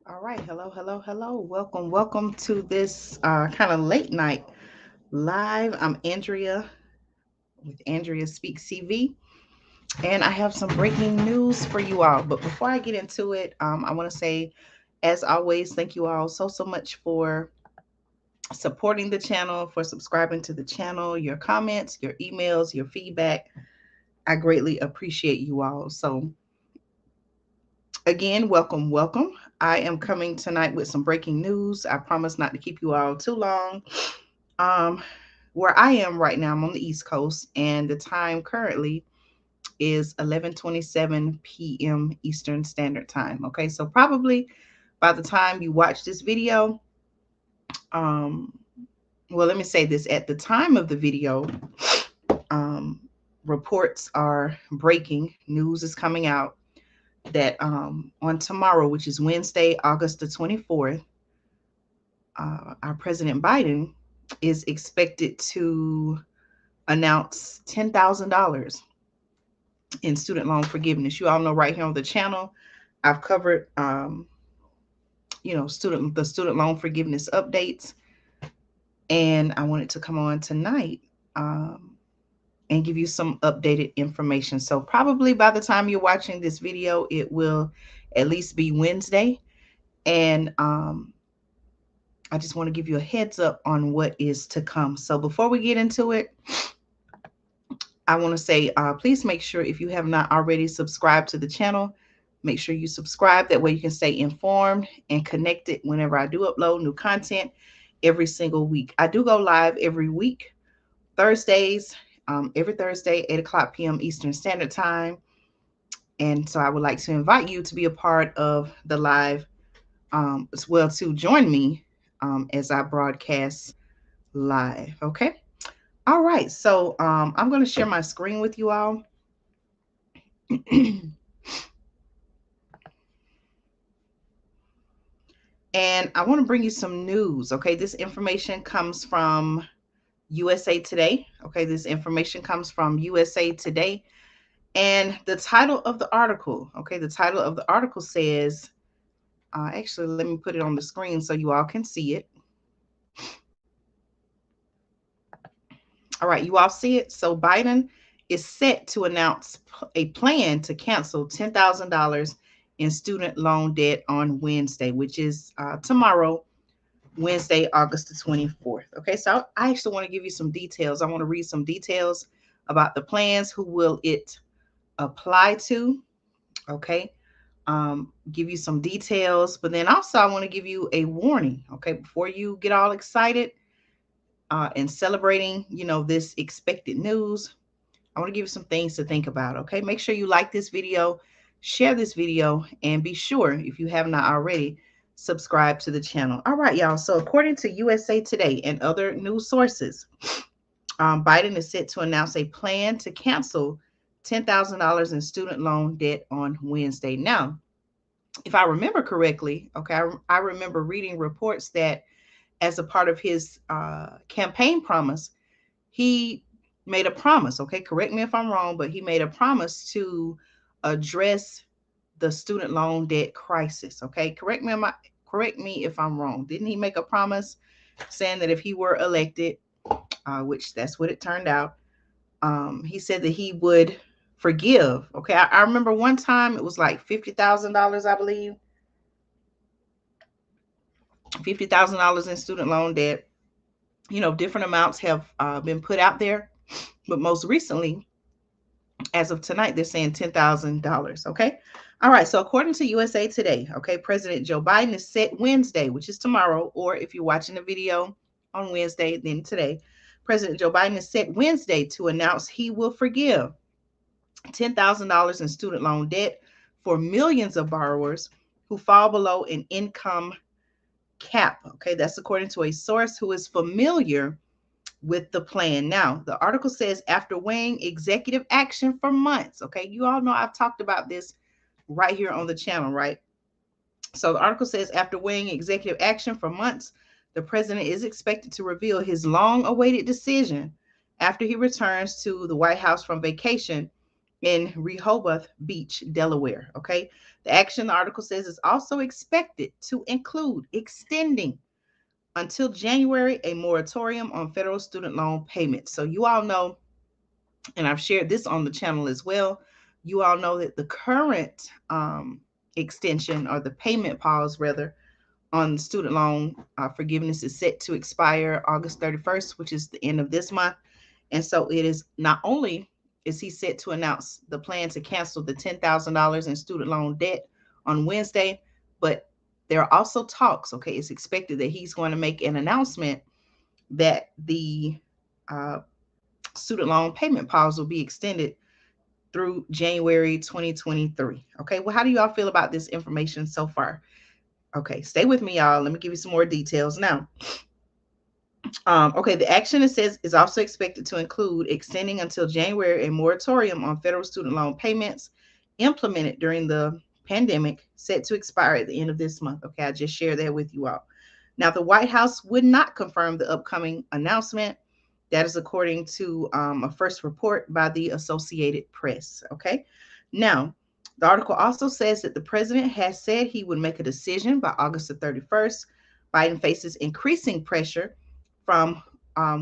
All right. Hello, hello, hello. Welcome to this kind of late night live. I'm Andrea with Andrea Speaks CV, and I have some breaking news for you all. But before I get into it, I want to say, as always, thank you all so much for supporting the channel, for subscribing to the channel, your comments, your emails, your feedback. I greatly appreciate you all. So, again, welcome. I am coming tonight with some breaking news. I promise not to keep you all too long. Um, where I am right now, I'm on the East Coast, and the time currently is 11:27 p.m. Eastern Standard Time. Okay, so probably by the time you watch this video, um, well, let me say this: at the time of the video, um, reports are breaking. News is coming out that on tomorrow, which is Wednesday, August the 24th, our President Biden is expected to announce $10,000 in student loan forgiveness. You all know right here on the channel, I've covered, the student loan forgiveness updates, and I wanted to come on tonight and give you some updated information. So probably by the time you're watching this video, it will at least be Wednesday, and I just want to give you a heads up on what is to come. So before we get into it, I want to say, please make sure if you have not already subscribed to the channel, make sure you subscribe. That way you can stay informed and connected whenever I do upload new content every single week. I do go live every week, Thursdays, every Thursday, 8 o'clock p.m. Eastern Standard Time. And so I would like to invite you to be a part of the live as well, to join me as I broadcast live. Okay. All right. So I'm going to share my screen with you all. And I want to bring you some news. Okay. This information comes from USA Today. Okay. This information comes from USA Today. And the title of the article, the title of the article says, actually, let me put it on the screen so you all can see it. All right, you all see it? So Biden is set to announce a plan to cancel $10,000 in student loan debt on Wednesday, which is tomorrow, Wednesday, August the 24th. Okay, so I actually want to give you some details. I want to read some details about the plans, who will it apply to, okay? Give you some details, but then also I want to give you a warning, okay? Before you get all excited and celebrating, this expected news, I want to give you some things to think about, okay? Make sure you like this video, share this video, and be sure, if you have not already, subscribe to the channel. All right, y'all. So according to USA Today and other news sources, Biden is set to announce a plan to cancel $10,000 in student loan debt on Wednesday. Now, if I remember correctly, okay, I remember reading reports that as a part of his campaign promise, he made a promise, okay, correct me if I'm wrong, but he made a promise to address the student loan debt crisis, okay? Correct me if I'm wrong. Didn't he make a promise saying that if he were elected, which that's what it turned out, he said that he would forgive, okay? I remember one time it was like $50,000, I believe. $50,000 in student loan debt. Different amounts have been put out there, but most recently, as of tonight, they're saying $10,000. Okay. All right. So according to USA Today, okay, President Joe Biden is set Wednesday, which is tomorrow, or if you're watching the video on Wednesday, then today, President Joe Biden is set Wednesday to announce he will forgive $10,000 in student loan debt for millions of borrowers who fall below an income cap. Okay, that's according to a source who is familiar with the plan. Now, the article says after weighing executive action for months, okay, you all know I've talked about this right here on the channel, right? So the article says after weighing executive action for months, the president is expected to reveal his long awaited decision after he returns to the White House from vacation in Rehoboth Beach, Delaware. Okay. The action, the article says, is also expected to include extending until January a moratorium on federal student loan payments. So you all know, and I've shared this on the channel as well, you all know that the current extension, or the payment pause rather, on student loan forgiveness is set to expire August 31st, which is the end of this month. And so it is, not only is he set to announce the plan to cancel the $10,000 in student loan debt on Wednesday, but there are also talks. Okay, it's expected that he's going to make an announcement that the uh, student loan payment pause will be extended through January 2023. Okay, well, how do you all feel about this information so far? Okay, stay with me, y'all. Let me give you some more details now. Okay, the action, it says, is also expected to include extending until January a moratorium on federal student loan payments implemented during the pandemic, set to expire at the end of this month. Okay, I just shared that with you all. Now, the White House would not confirm the upcoming announcement. That is according to a first report by the Associated Press. Okay, now the article also says that the president has said he would make a decision by August the 31st. Biden faces increasing pressure from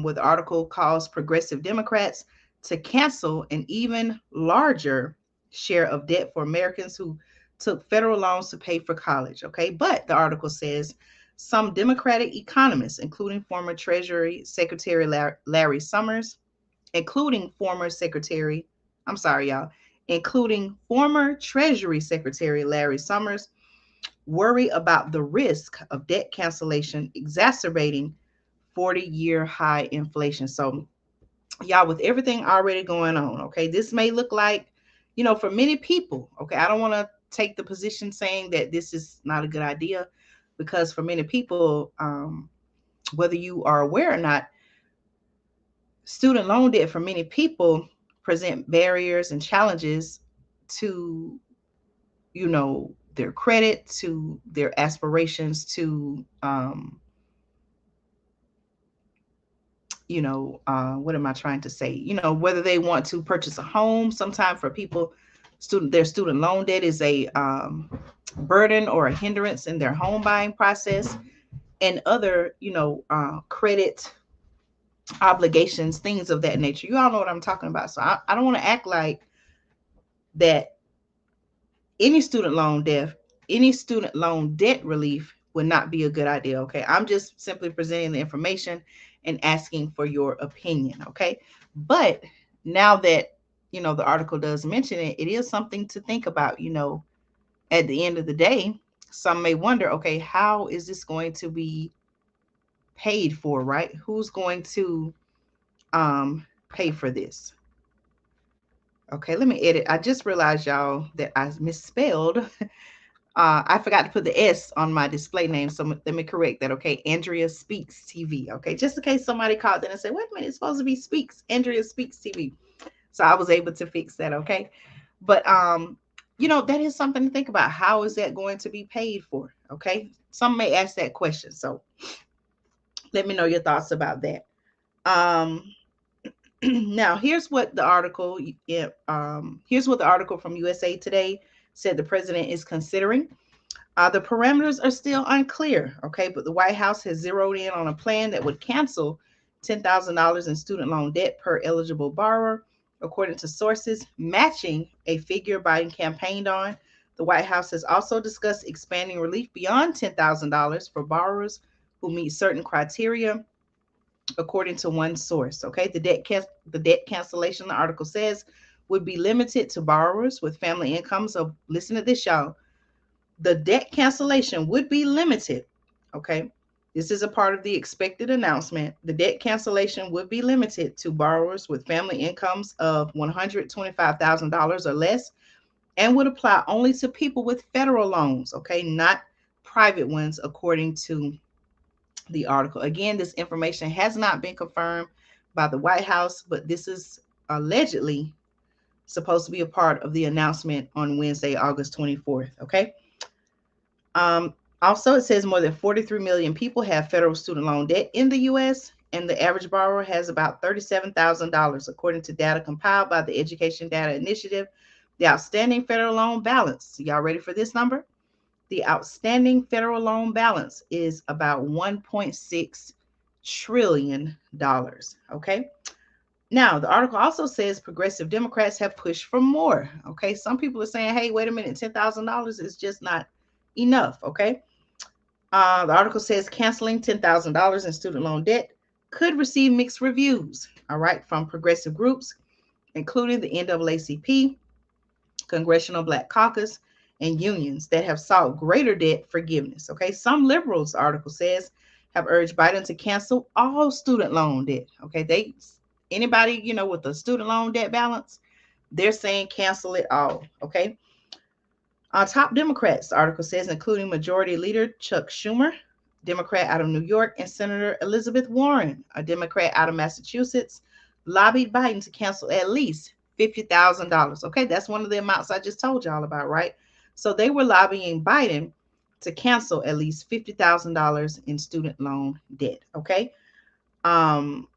what the article calls progressive Democrats to cancel an even larger share of debt for Americans who took federal loans to pay for college. Okay, but the article says some Democratic economists, including former Treasury Secretary Larry Summers, including former Secretary, I'm sorry, y'all, including former Treasury Secretary Larry Summers, worry about the risk of debt cancellation exacerbating 40-year high inflation. So, y'all, with everything already going on, okay, this may look like, for many people, okay, I don't want to take the position saying that this is not a good idea, because for many people, whether you are aware or not, student loan debt for many people present barriers and challenges to, their credit, to their aspirations to, what am I trying to say? Whether they want to purchase a home. Sometimes for people, their student loan debt is a burden or a hindrance in their home buying process, and other, credit obligations, things of that nature. You all know what I'm talking about. So I don't want to act like that any student loan debt, any student loan debt relief would not be a good idea. Okay, I'm just simply presenting the information and asking for your opinion. Okay, but now that the article does mention it, it is something to think about. At the end of the day, some may wonder, okay, how is this going to be paid for, right? Who's going to pay for this? Okay, let me edit. I just realized, y'all, that I misspelled. I forgot to put the S on my display name, so let me correct that. Okay, Andrea Speaks TV. Okay, just in case somebody called in and said, "Wait a minute, it's supposed to be Speaks, Andrea Speaks TV." So I was able to fix that. Okay, but that is something to think about. How is that going to be paid for? Okay, some may ask that question. So let me know your thoughts about that. Um, now here's what the article from USA Today said the president is considering. The parameters are still unclear, okay, but the White House has zeroed in on a plan that would cancel $10,000 in student loan debt per eligible borrower, according to sources, matching a figure Biden campaigned on. The White House has also discussed expanding relief beyond $10,000 for borrowers who meet certain criteria, according to one source. Okay, the debt cancellation, the article says, would be limited to borrowers with family incomes of, listen to this, y'all, the debt cancellation would be limited. Okay, this is a part of the expected announcement. The debt cancellation would be limited to borrowers with family incomes of $125,000 or less, and would apply only to people with federal loans, okay, not private ones, according to the article. Again, this information has not been confirmed by the White House, but this is allegedly supposed to be a part of the announcement on Wednesday, August 24th. Okay. Also, it says more than 43 million people have federal student loan debt in the U.S., and the average borrower has about $37,000, according to data compiled by the Education Data Initiative. The outstanding federal loan balance, y'all ready for this number? The outstanding federal loan balance is about $1.6 trillion. Okay. Now, the article also says progressive Democrats have pushed for more. Okay. Some people are saying, hey, wait a minute, $10,000 is just not enough. Okay. The article says canceling $10,000 in student loan debt could receive mixed reviews. All right. From progressive groups, including the NAACP, Congressional Black Caucus, and unions that have sought greater debt forgiveness. Okay, some liberals, the article says, have urged Biden to cancel all student loan debt. Okay, anybody with a student loan debt balance, they're saying cancel it all. Okay, top Democrats, the article says, including Majority Leader Chuck Schumer, Democrat out of New York, and Senator Elizabeth Warren, a Democrat out of Massachusetts, lobbied Biden to cancel at least $50,000. Okay, that's one of the amounts I just told y'all about, right? So they were lobbying Biden to cancel at least $50,000 in student loan debt. Okay. Um,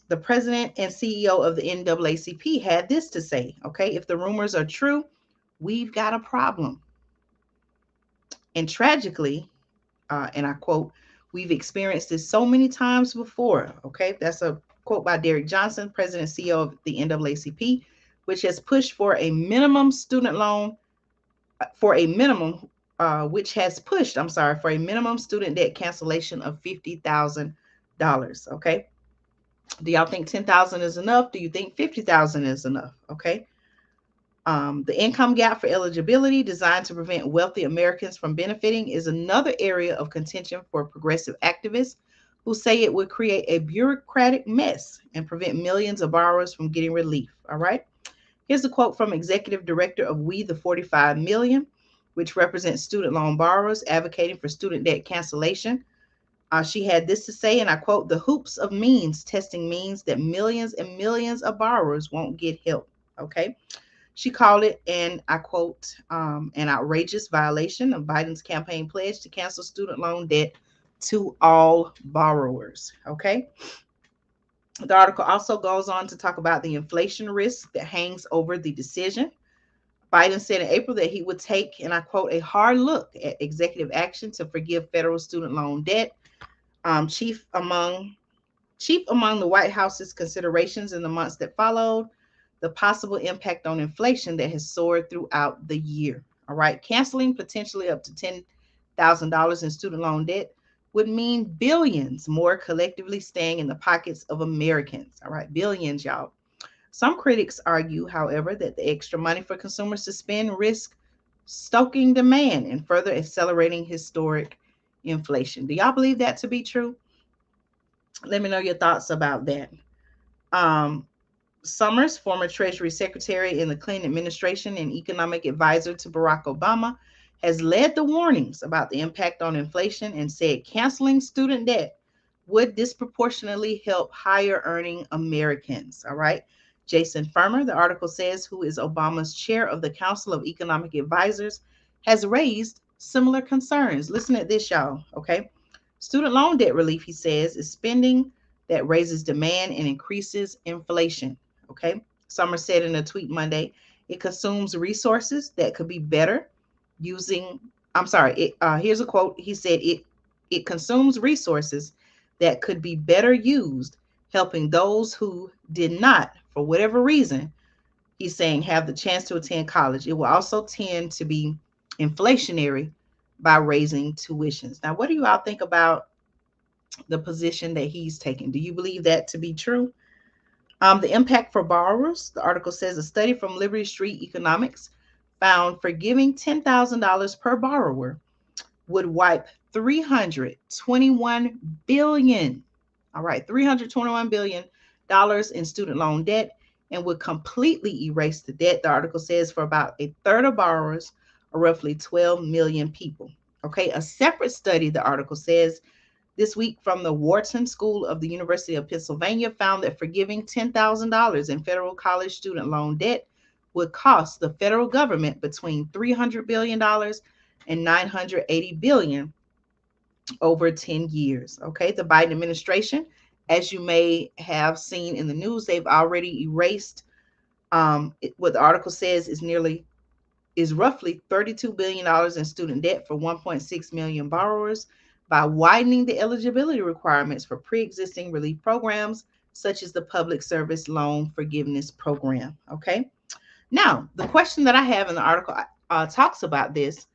the president and CEO of the NAACP had this to say. Okay, if the rumors are true, we've got a problem. And tragically, and I quote, we've experienced this so many times before. Okay, that's a quote by Derek Johnson, president and CEO of the NAACP, which has pushed for a minimum student loan, for a minimum, which has pushed, I'm sorry, for a minimum student debt cancellation of $50,000. Okay, do y'all think 10,000 is enough? Do you think 50,000 is enough? Okay. The income gap for eligibility, designed to prevent wealthy Americans from benefiting, is another area of contention for progressive activists who say it would create a bureaucratic mess and prevent millions of borrowers from getting relief. All right. Here's a quote from Executive Director of We the 45 Million, which represents student loan borrowers advocating for student debt cancellation. She had this to say, and I quote, the hoops of means testing means that millions and millions of borrowers won't get help. Okay. She called it, and I quote, an outrageous violation of Biden's campaign pledge to cancel student loan debt to all borrowers. Okay. The article also goes on to talk about the inflation risk that hangs over the decision. Biden said in April that he would take, and I quote, a hard look at executive action to forgive federal student loan debt. Chief among the White House's considerations in the months that followed, the possible impact on inflation that has soared throughout the year. All right, canceling potentially up to $10,000 in student loan debt would mean billions more collectively staying in the pockets of Americans. All right, billions, y'all. Some critics argue, however, that the extra money for consumers to spend risk stoking demand and further accelerating historic inflation. Do y'all believe that to be true? Let me know your thoughts about that. Um, Summers, former Treasury Secretary in the Clinton administration and economic advisor to Barack Obama, has led the warnings about the impact on inflation and said canceling student debt would disproportionately help higher earning Americans. All right. Jason Firmer, the article says, who is Obama's chair of the Council of Economic Advisors, has raised similar concerns. Listen at this, y'all. Okay. Student loan debt relief, he says, is spending that raises demand and increases inflation. Okay. Summer said in a tweet Monday, it consumes resources that could be better using, here's a quote. He said, it consumes resources that could be better used helping those who did not, for whatever reason, he's saying, have the chance to attend college. It will also tend to be inflationary by raising tuitions. Now, what do you all think about the position that he's taking? Do you believe that to be true? The impact for borrowers, the article says a study from Liberty Street Economics found forgiving $10,000 per borrower would wipe 321 billion, all right, $321 billion in student loan debt and would completely erase the debt, the article says, for about a third of borrowers, or roughly 12 million people. Okay, a separate study, the article says, this week from the Wharton School of the University of Pennsylvania found that forgiving $10,000 in federal college student loan debt would cost the federal government between $300 billion and $980 billion over 10 years. Okay, the Biden administration As you may have seen in the news, they've already erased what the article says is roughly $32 billion in student debt for 1.6 million borrowers by widening the eligibility requirements for pre-existing relief programs such as the Public Service Loan Forgiveness Program. Okay. Now, the question that I have in the article talks about this.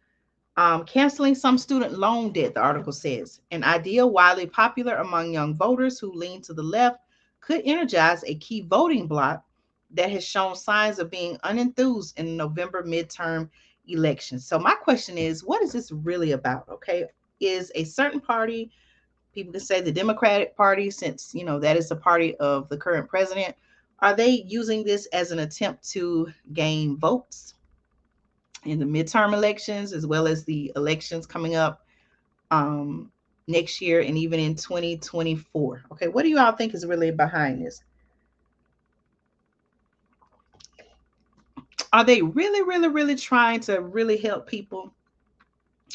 Canceling some student loan debt, the article says, an idea widely popular among young voters who lean to the left, could energize a key voting bloc that has shown signs of being unenthused in the November midterm elections. So, my question is, what is this really about? Okay. Is a certain party, people can say the Democratic Party, since, that is the party of the current president, are they using this as an attempt to gain votes in the midterm elections as well as the elections coming up um, next year and even in 2024? Okay, what do you all think is really behind this? Are they really, really, really trying to really help people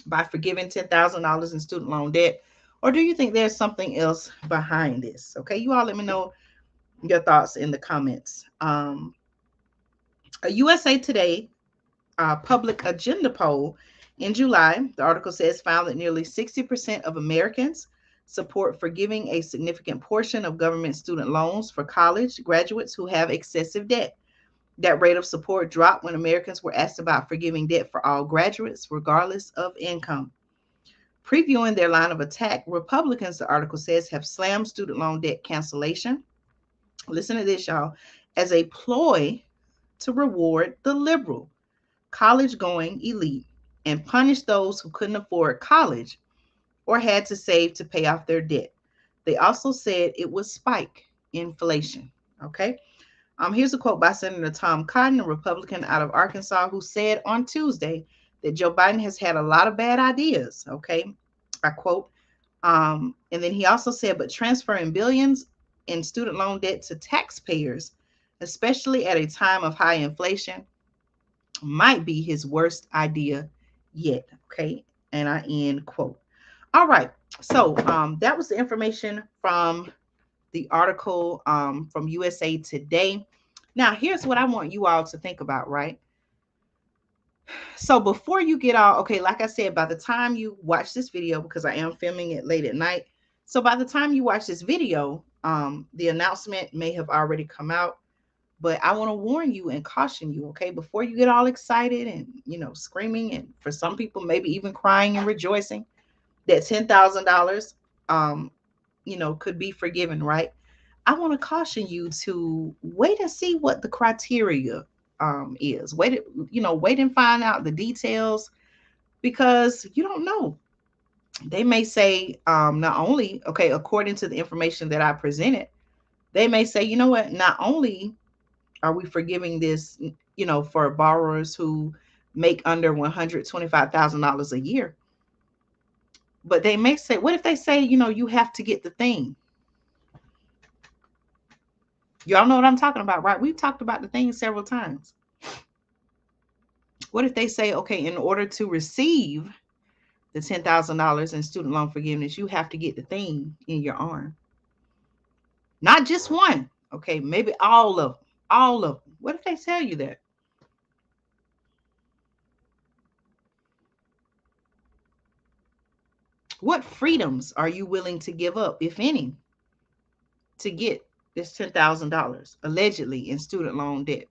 by forgiving $10,000 in student loan debt? Or do you think there's something else behind this? Okay, you all let me know your thoughts in the comments. A USA Today public agenda poll in July, the article says, found that nearly 60% of Americans support forgiving a significant portion of government student loans for college graduates who have excessive debt. That rate of support dropped when Americans were asked about forgiving debt for all graduates, regardless of income. Previewing their line of attack, Republicans, the article says, have slammed student loan debt cancellation. Listen to this, y'all, as a ploy to reward the liberal, college going elite and punish those who couldn't afford college or had to save to pay off their debt. They also said it would spike inflation. Okay. Here's a quote by Senator Tom Cotton, a Republican out of Arkansas, who said on Tuesday that Joe Biden has had a lot of bad ideas. Okay. I quote. And then he also said, but transferring billions in student loan debt to taxpayers, especially at a time of high inflation, might be his worst idea yet. Okay. And I end quote. All right. So that was the information from the article from USA Today. Now, here's what I want you all to think about, right? So before you get all, okay, like I said, by the time you watch this video, because I am filming it late at night. So by the time you watch this video, the announcement may have already come out. But I want to warn you and caution you, okay, before you get all excited and, screaming, and for some people, maybe even crying and rejoicing that $10,000, could be forgiven, right? I want to caution you to wait and see what the criteria is. Wait and find out the details, because you don't know. They may say not only, okay, according to the information that I presented, they may say, you know what, not only are we forgiving this, for borrowers who make under $125,000 a year? But they may say, what if they say, you have to get the thing? Y'all know what I'm talking about, right? We've talked about the thing several times. What if they say, okay, in order to receive the $10,000 in student loan forgiveness, you have to get the thing in your arm? Not just one, okay, maybe all of them. All of them. What if they tell you that? What freedoms are you willing to give up, if any, to get this $10,000 allegedly in student loan debt?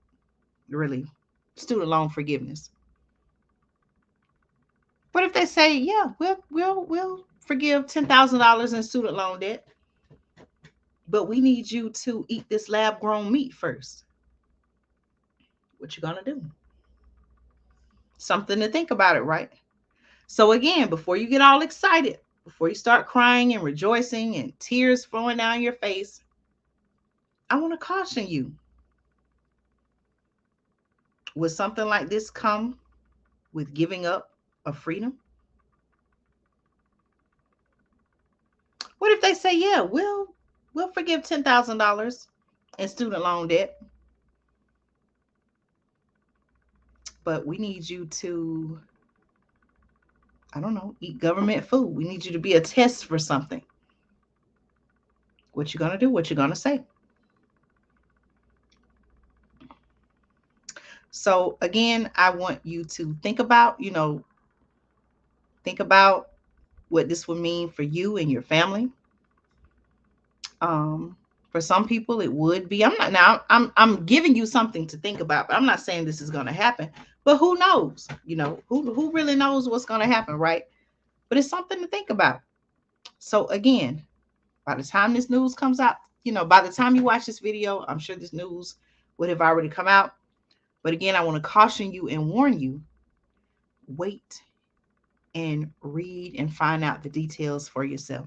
Really, student loan forgiveness. What if they say, yeah, we'll forgive $10,000 in student loan debt, but we need you to eat this lab grown meat first? What you gonna do? Something to think about it, right? So again, before you get all excited, before you start crying and rejoicing and tears flowing down your face, I want to caution you. Would something like this come with giving up of freedom? What if they say, yeah, we'll forgive $10,000 in student loan debt, but we need you to, I don't know, eat government food. We need you to be a test for something. What you're going to do, what you're going to say. So again, I want you to think about what this would mean for you and your family. Um, for some people, it would be. I'm not now. I'm giving you something to think about, but I'm not saying this is going to happen. But who knows? Who really knows what's going to happen, right? But it's something to think about. So again, by the time this news comes out, by the time you watch this video, I'm sure this news would have already come out. But again, I want to caution you and warn you: wait and read and find out the details for yourself.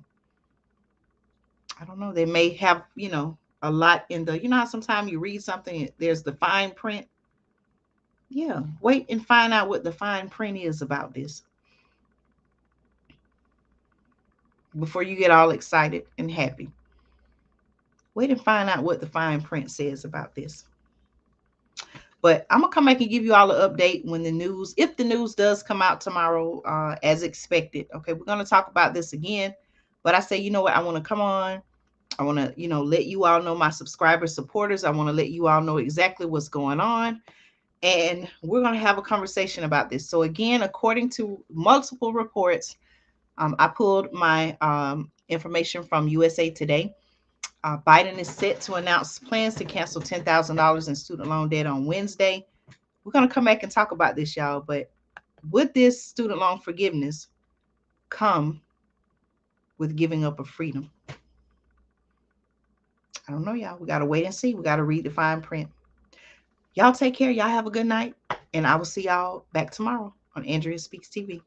I don't know. They may have, a lot in the, how sometimes you read something, there's the fine print. Yeah. Wait and find out what the fine print is about this before you get all excited and happy. Wait and find out what the fine print says about this. But I'm gonna come back and give you all an update when if the news does come out tomorrow, as expected. Okay, we're gonna talk about this again. But I say, you know what? I want to come on. I want to, let you all know, my subscribers, supporters. I want to let you all know exactly what's going on. And we're going to have a conversation about this. So again, according to multiple reports, I pulled my information from USA Today. Biden is set to announce plans to cancel $10,000 in student loan debt on Wednesday. We're going to come back and talk about this, y'all. But would this student loan forgiveness come with giving up of freedom? I don't know, y'all. We got to wait and see. We got to read the fine print. Y'all take care. Y'all have a good night. And I will see y'all back tomorrow on Andrea Speaks TV.